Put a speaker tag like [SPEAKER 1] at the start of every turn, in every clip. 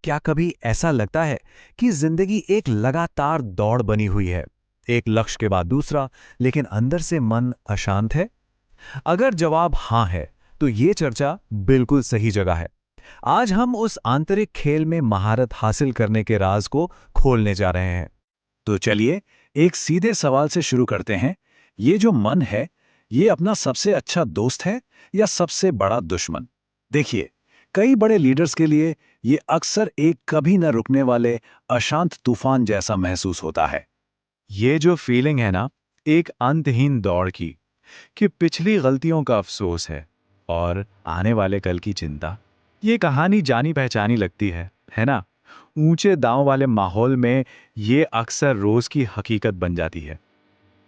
[SPEAKER 1] क्या कभी ऐसा लगता है कि जिंदगी एक लगातार दौड़ बनी हुई है, एक लक्ष्य के बाद दूसरा, लेकिन अंदर से मन अशांत है? अगर जवाब हाँ है, तो ये चर्चा बिल्कुल सही जगह है। आज हम उस आंतरिक खेल में महारत हासिल करने के राज को खोलने जा रहे हैं।
[SPEAKER 2] तो चलिए एक सीधे सवाल से शुरू करते हैं। ये जो मन है, ये अपना सबसे अच्छा दोस्त है या सबसे बड़ा दुश्मन? देखिए, कई बड़े लीडर्स के लिए ये अक्सर एक कभी न रुकने वाले अशांत तूफान जैसा महसूस होता है।
[SPEAKER 1] ये जो फीलिंग है ना, एक अंतहीन दौड़ की, कि पिछली गलतियों का अफसोस है और आने वाले कल की चिंता। ये कहानी जानी पहचानी लगती है ना? ऊंचे दांव वाले माहौल में ये अक्सर रोज की हकीकत बन जाती है।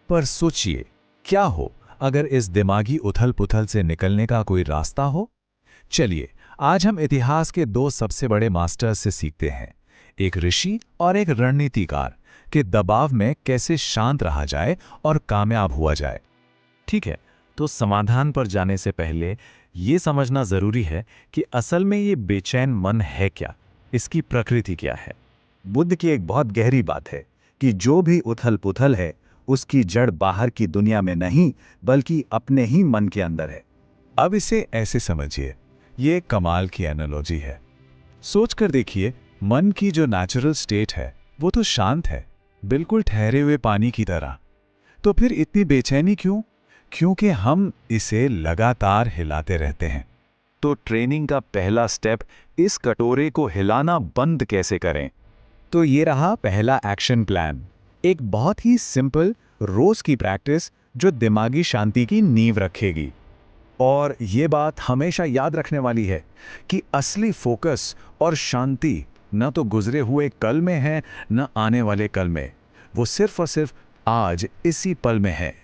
[SPEAKER 1] पर सोचिए, क्या हो अगर इस दिमागी उथल-पुथल से निकलने का कोई रास्ता हो? चलिए, आज हम इतिहास के दो सबसे बड़े मास्टर्स से सीखते हैं, एक ऋषि और एक रणनीतिकार, के दबाव में कैसे शांत रहा जाए और कामयाब हुआ जाए। ठीक है, तो समाधान पर जाने से पहले ये समझना जरूरी है कि असल में ये बेचैन मन है क्या, इसकी प्रकृति क्या है।
[SPEAKER 2] बुद्ध की एक बहुत गहरी बात है कि जो भी उथल-पुथल है, उसकी जड़ बाहर की दुनिया में नहीं, बल्कि अपने ही मन के अंदर है।
[SPEAKER 1] अब इसे ऐसे समझिए, ये एक कमाल की एनालॉजी है। सोच कर देखिए, मन की जो नेचुरल स्टेट है, वो तो शांत है, बिल्कुल ठहरे हुए पानी की तरह। तो फिर इतनी बेचैनी क्यों? क्योंकि हम इसे लगातार हिलाते रहते हैं। तो ट्रेनिंग का पहला स्टेप, इस कटोरे को हिलाना बंद कैसे करें? तो ये रहा पहला एक्शन प्लान। एक बहुत ही सिंपल रोज की प्रैक्टिस जो दिमागी शांति की नींव रखेगी। और ये बात हमेशा याद रखने वाली है कि असली फोकस और शांति न तो गुजरे हुए कल में है, न आने वाले कल में। वो सिर्फ और सिर्फ आज इसी पल में है।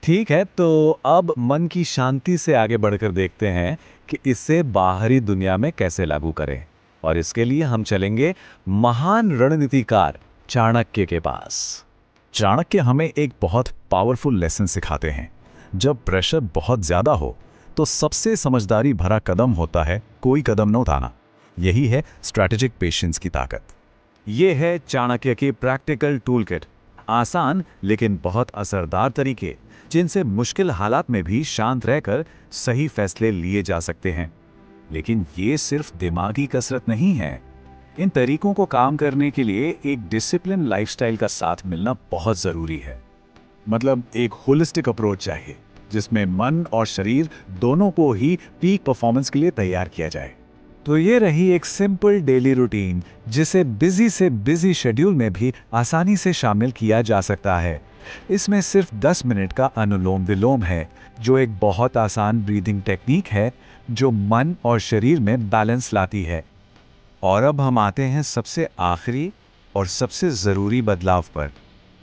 [SPEAKER 1] ठीक है, तो अब मन की शांति से आगे बढ़कर देखते हैं कि इसे बाहरी दुनिया में कैसे लागू करें। और इसके लिए हम चलेंगे महान रणनीतिकार चाणक्य के पास। चाणक्य हमें एक बहुत पावरफुल लेसन सिखाते हैं। जब प्रेशर बहुत ज्यादा हो, तो सबसे समझदारी भरा कदम होता है कोई कदम न उठाना। यही है स्ट्रैटेजिक पेशेंस की ताकत। ये है चाणक्य की प्रैक्टिकल टूलकिट, आसान लेकिन बहुत असरदार तरीके, जिनसे मुश्किल हालात में भी शांत रहकर सही फैसले लिए जा सकते हैं। लेकिन ये सिर्फ दिमागी कसरत नहीं है। इन तरीकों को काम करने के लिए एक डिसिप्लिन लाइफस्टाइल का साथ मिलना बहुत जरूरी है। मतलब एक होलिस्टिक अप्रोच चाहिए, जिसमें मन और शरीर दोनों को ही पीक परफॉर्मेंस के लिए तैयार किया जाए। तो ये रही एक सिंपल डेली रूटीन, जिसे बिजी से बिजी शेड्यूल में भी आसानी से शामिल किया जा सकता है। इसमें सिर्फ 10 मिनट का अनुलोम विलोम है, जो एक बहुत आसान ब्रीदिंग टेक्निक है, जो मन और शरीर में बैलेंस लाती है। और अब हम आते हैं सबसे आखिरी और सबसे ज़रूरी बदलाव पर,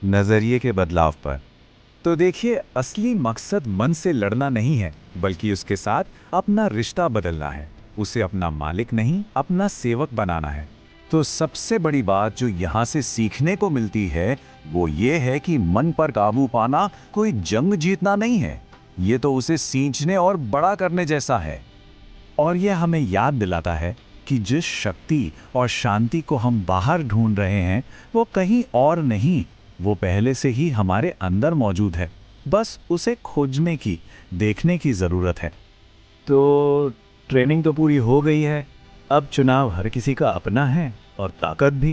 [SPEAKER 1] नज़रिए के बदलाव पर। तो देखिए, असली मकसद मन से लड़ना नहीं है, बल्कि उसके साथ अपना रिश्ता बदलना है। उसे अपना मालिक नहीं, अपना सेवक बनाना है। तो सबसे बड़ी बात जो यहाँ से सीखने को मिलती है, वो ये है कि मन पर काबू पाना कोई जंग जीतना नहीं है। ये तो उसे सींचने और बड़ा करने जैसा है। और यह हमें याद दिलाता है कि जिस शक्ति और शांति को हम बाहर ढूंढ रहे हैं, वो कहीं और नहीं, वो पहले से ही हमारे अंदर मौजूद है। बस उसे खोजने की, देखने की ज़रूरत है। तो ट्रेनिंग तो पूरी हो गई है। अब चुनाव हर किसी का अपना है, और ताकत भी।